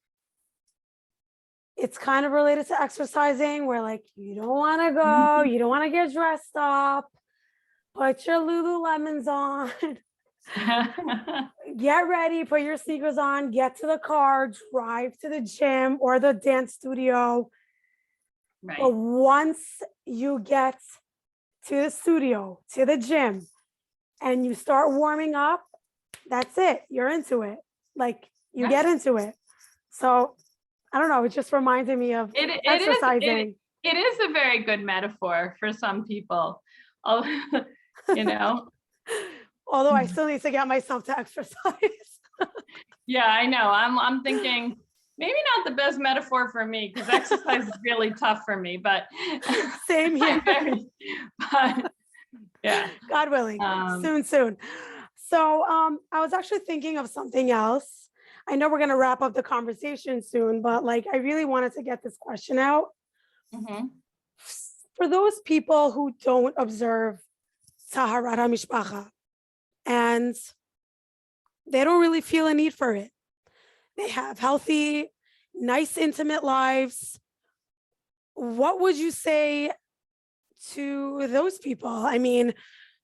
it's kind of related to exercising, where like you don't want to go, you don't want to get dressed up, put your Lululemons on, get ready, put your sneakers on, get to the car, drive to the gym or the dance studio. Right. But once you get to the studio, to the gym, and you start warming up, that's it. You're into it. Like you get into it. So I don't know. It just reminded me of exercising. It is a very good metaphor for some people. Although I still need to get myself to exercise. Yeah, I know. I'm thinking maybe not the best metaphor for me, because exercise is really tough for me, but same here. But yeah. God willing, soon. So I was actually thinking of something else. I know we're going to wrap up the conversation soon, but like I really wanted to get this question out. Mm-hmm. For those people who don't observe Taharat Hamishpacha and they don't really feel a need for it, they have healthy, nice, intimate lives, what would you say to those people? I mean,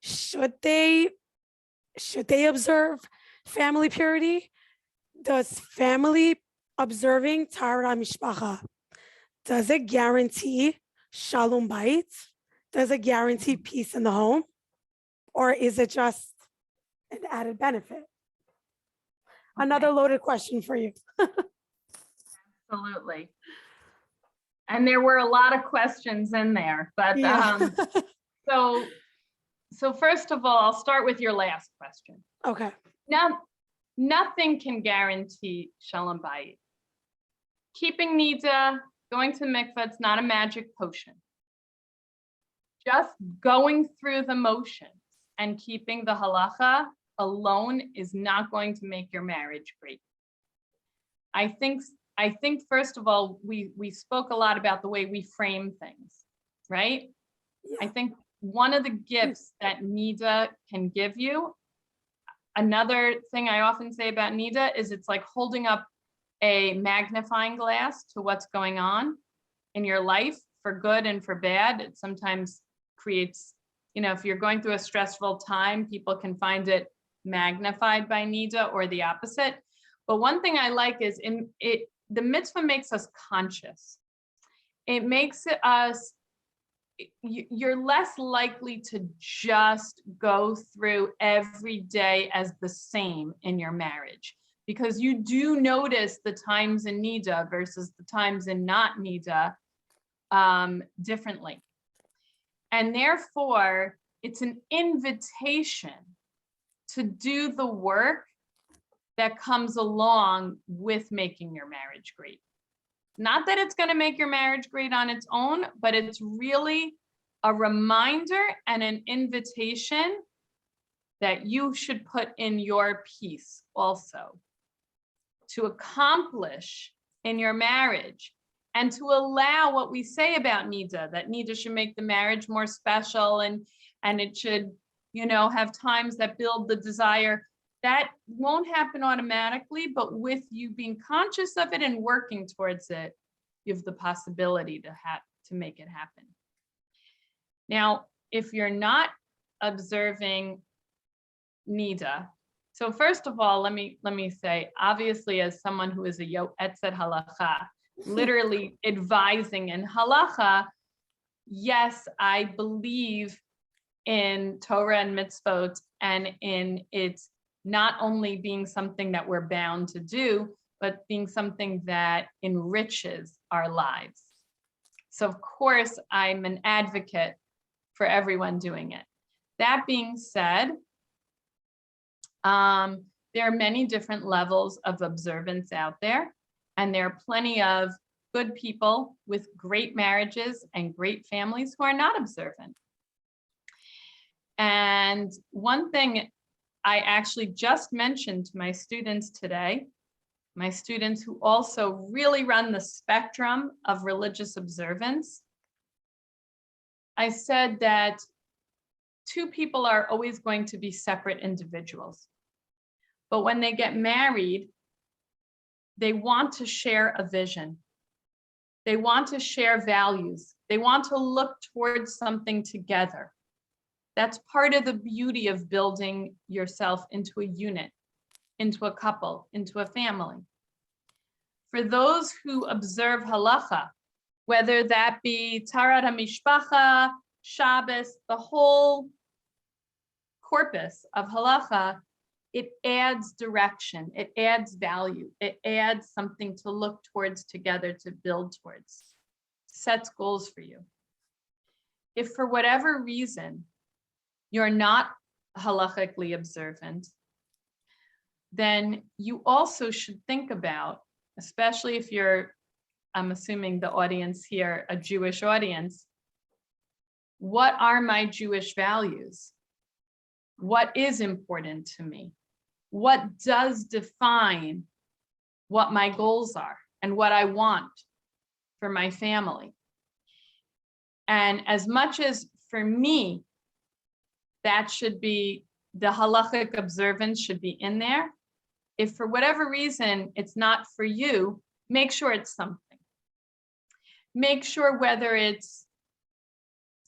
should they observe family purity? Does family observing Taharat Hamishpacha, does it guarantee shalom bayit? Does it guarantee peace in the home? Or is it just an added benefit? Another loaded question for you. Absolutely. And there were a lot of questions in there, but Yeah. so first of all, I'll start with your last question. Okay. Now, nothing can guarantee shalom bayit. Keeping niddah, going to mikveh, it's not a magic potion. Just going through the motions and keeping the halacha alone is not going to make your marriage great. I think first of all, we spoke a lot about the way we frame things, right? Yeah. I think one of the gifts that niddah can give you, another thing I often say about niddah is it's like holding up a magnifying glass to what's going on in your life, for good and for bad. It sometimes creates, if you're going through a stressful time, people can find it magnified by niddah or the opposite. But one thing I like is the mitzvah makes us conscious. It makes us, you're less likely to just go through every day as the same in your marriage, because you do notice the times in niddah versus the times in not niddah differently. And therefore, it's an invitation to do the work that comes along with making your marriage great. Not that it's going to make your marriage great on its own, but it's really a reminder and an invitation that you should put in your piece also to accomplish in your marriage, and to allow what we say about niddah, that niddah should make the marriage more special, and it should, have times that build the desire. That won't happen automatically, but with you being conscious of it and working towards it, you have the possibility to make it happen. Now, if you're not observing niddah, so first of all, let me say, obviously, as someone who is a Yoetzet Halacha, literally advising in halacha, yes, I believe in Torah and mitzvot, and in its not only being something that we're bound to do, but being something that enriches our lives. So of course, I'm an advocate for everyone doing it. That being said, there are many different levels of observance out there, and there are plenty of good people with great marriages and great families who are not observant. And one thing I actually just mentioned to my students today, my students who also really run the spectrum of religious observance, I said that two people are always going to be separate individuals. But when they get married, they want to share a vision. They want to share values. They want to look towards something together. That's part of the beauty of building yourself into a unit, into a couple, into a family. For those who observe halacha, whether that be Taharat Hamishpacha, Shabbos, the whole corpus of halacha, it adds direction, it adds value, it adds something to look towards together, to build towards, sets goals for you. If for whatever reason you're not halachically observant, then you also should think about, especially if you're, I'm assuming the audience here, a Jewish audience, what are my Jewish values? What is important to me? What does define what my goals are and what I want for my family? And as much as for me, that should be, the halachic observance should be in there. If for whatever reason it's not for you, make sure it's something. Make sure whether it's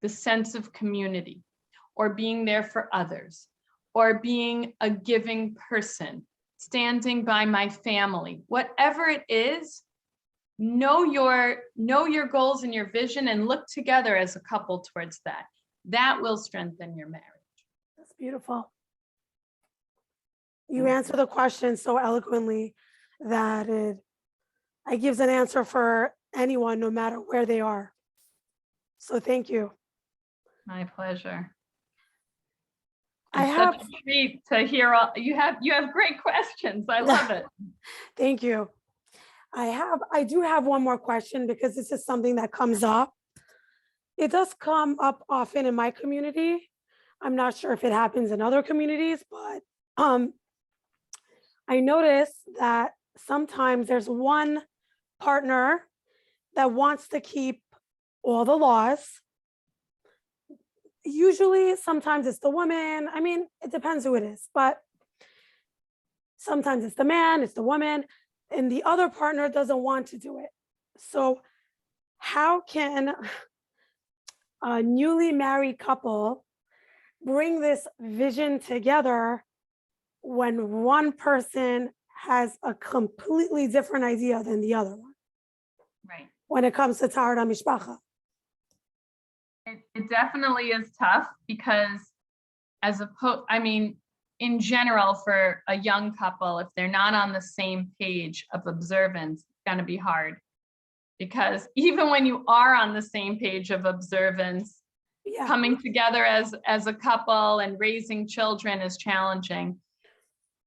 the sense of community, or being there for others, or being a giving person, standing by my family, whatever it is, know your goals and your vision and look together as a couple towards that. That will strengthen your marriage. That's beautiful. You answer the question so eloquently that it gives an answer for anyone, no matter where they are. So thank you. My pleasure. I It's have such a treat to hear all you have great questions. I love it. Thank you. I do have one more question, because this is something that comes up. It does come up often in my community. I'm not sure if it happens in other communities, but I notice that sometimes there's one partner that wants to keep all the laws. Usually, sometimes it's the woman. I mean, it depends who it is, but sometimes it's the man, it's the woman, and the other partner doesn't want to do it. So how can a newly married couple bring this vision together when one person has a completely different idea than the other one? Right. When it comes to Taharat Hamishpacha. It definitely is tough, because in general, for a young couple, if they're not on the same page of observance, it's going to be hard. Because even when you are on the same page of observance, coming together as a couple and raising children is challenging.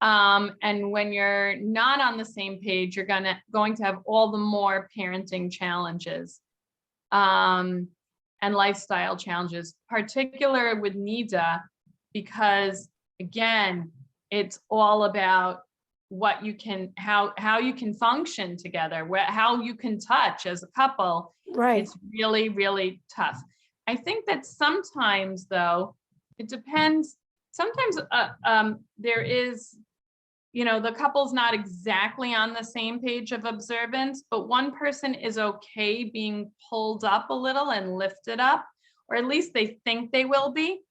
And when you're not on the same page, you're going to have all the more parenting challenges and lifestyle challenges, particularly with niddah, because again, it's all about what you can, how you can function together, how you can touch as a couple. Right. It's really, really tough. I think that sometimes, though, it depends. Sometimes there is, the couple's not exactly on the same page of observance, but one person is okay being pulled up a little and lifted up, or at least they think they will be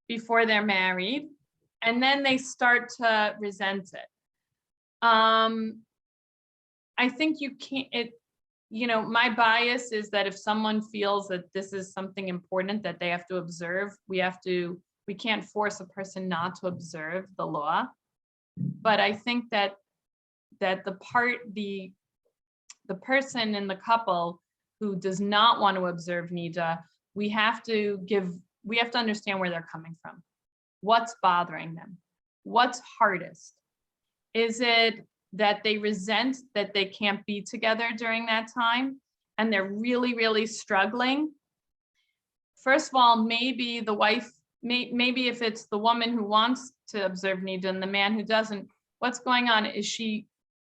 before they're married, and then they start to resent it. I think you can't, my bias is that if someone feels that this is something important that they have to observe, we can't force a person not to observe the law. But I think that the person in the couple who does not want to observe niddah, we have to understand where they're coming from. What's bothering them? What's hardest? Is it that they resent that they can't be together during that time and they're really, really struggling? First of all, maybe the wife, maybe if it's the woman who wants to observe niddah and the man who doesn't, what's going on? Is she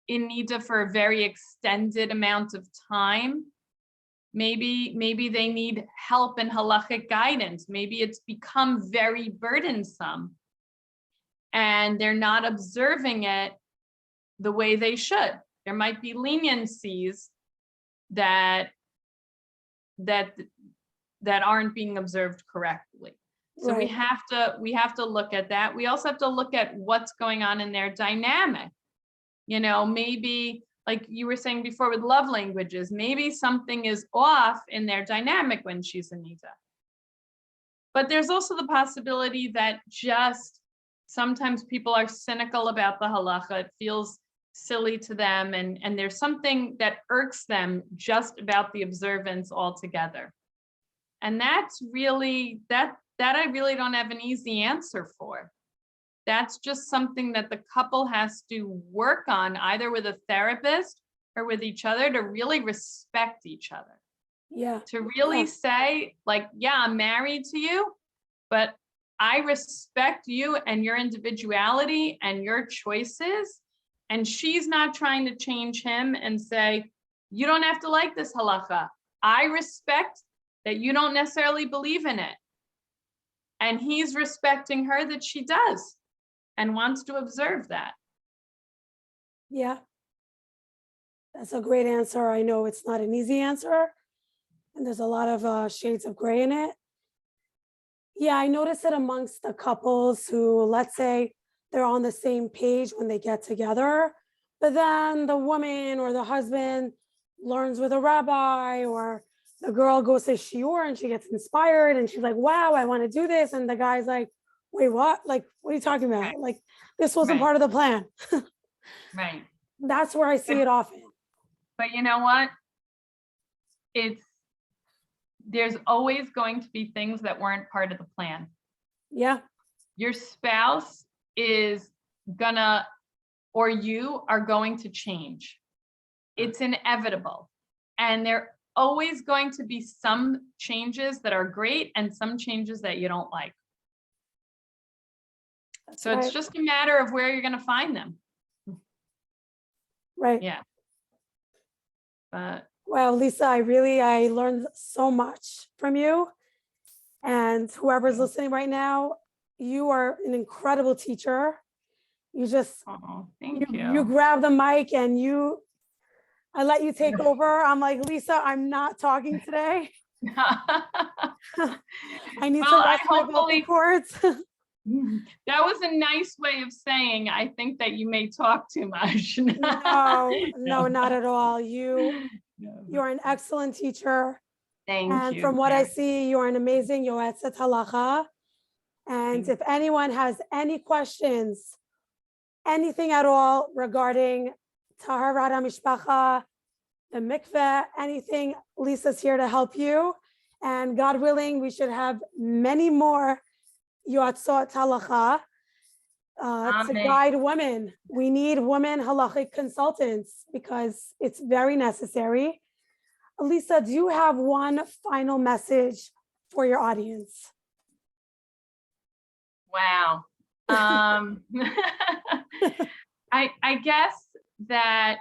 in niddah for a very extended amount of time? Maybe they need help and halachic guidance. Maybe it's become very burdensome and they're not observing it the way they should. There might be leniencies that aren't being observed correctly. So Right. we have to look at that. We also have to look at what's going on in their dynamic. Maybe like you were saying before with love languages, maybe something is off in their dynamic when she's in niddah. But there's also the possibility that just sometimes people are cynical about the halacha. It feels silly to them, and there's something that irks them just about the observance altogether. And that's really that I really don't have an easy answer for. That's just something that the couple has to work on, either with a therapist or with each other, to really respect each other. Yeah. To really say, like, yeah, I'm married to you, but I respect you and your individuality and your choices. And she's not trying to change him and say, you don't have to like this halacha. I respect that you don't necessarily believe in it. And he's respecting her that she does and wants to observe that. Yeah. That's a great answer. I know it's not an easy answer, and there's a lot of shades of gray in it. Yeah, I notice it amongst the couples who, let's say, they're on the same page when they get together, but then the woman or the husband learns with a rabbi, or the girl goes to shiur and she gets inspired and she's like, wow, I want to do this. And the guy's like, wait, what? Like, what are you talking about? Right. Like, this wasn't Right. part of the plan. Right. That's where I see it often. But you know what? There's always going to be things that weren't part of the plan. Yeah. Your spouse is gonna, or you are going to change. It's inevitable. And there are always going to be some changes that are great and some changes that you don't like. So right. It's just a matter of where you're going to find them. Right. Yeah. But well, Lisa, I learned so much from you. And whoever's listening right now, you are an incredible teacher. You just, thank you. You grab the mic and I let you take over. I'm like, Lisa, I'm not talking today. I need to rest my vocal cords. That was a nice way of saying, I think that you may talk too much. No, not at all. You're an excellent teacher. Thank you. And from what I see, you're an amazing Yoetzet Halacha. And if anyone has any questions, anything at all regarding Taharat Hamishpacha, the mikveh, anything, Lisa's here to help you. And God willing, we should have many more YOATZOT HALACHA to guide women. We need women halachic consultants because it's very necessary. Lisa, do you have one final message for your audience? Wow. I guess that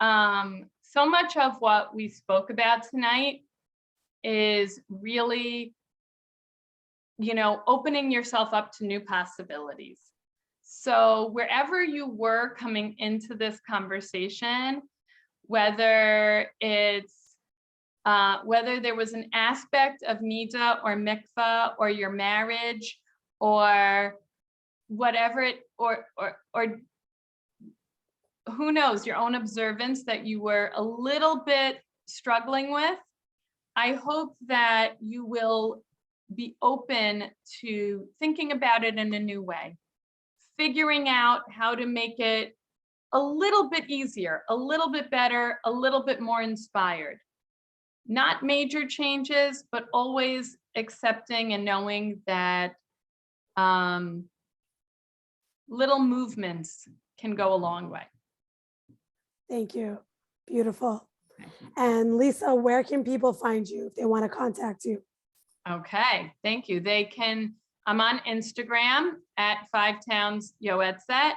so much of what we spoke about tonight is really, opening yourself up to new possibilities. So wherever you were coming into this conversation, whether there was an aspect of niddah or mikveh or your marriage or whatever it, or who knows, your own observance that you were a little bit struggling with. I hope that you will be open to thinking about it in a new way, figuring out how to make it a little bit easier, a little bit better, a little bit more inspired. Not major changes, but always accepting and knowing that little movements can go a long way. Thank you. Beautiful. And Lisa, where can people find you if they want to contact you? Okay, thank you. I'm on Instagram at 5 Towns Yoetzet.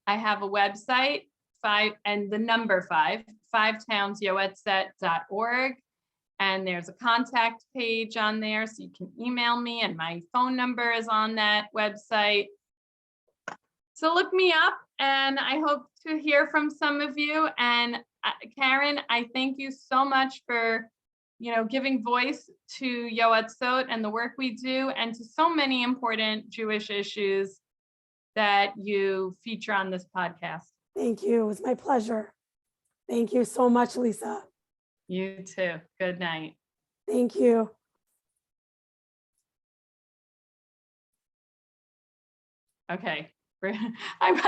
I have a website, 5townsyoetzet.org. And there's a contact page on there, so you can email me, and my phone number is on that website. So look me up, and I hope to hear from some of you. And Karen, I thank you so much for, giving voice to Yoatzot and the work we do, and to so many important Jewish issues that you feature on this podcast. Thank you. It was my pleasure. Thank you so much, Lisa. You too. Good night. Thank you. Okay. I wasn't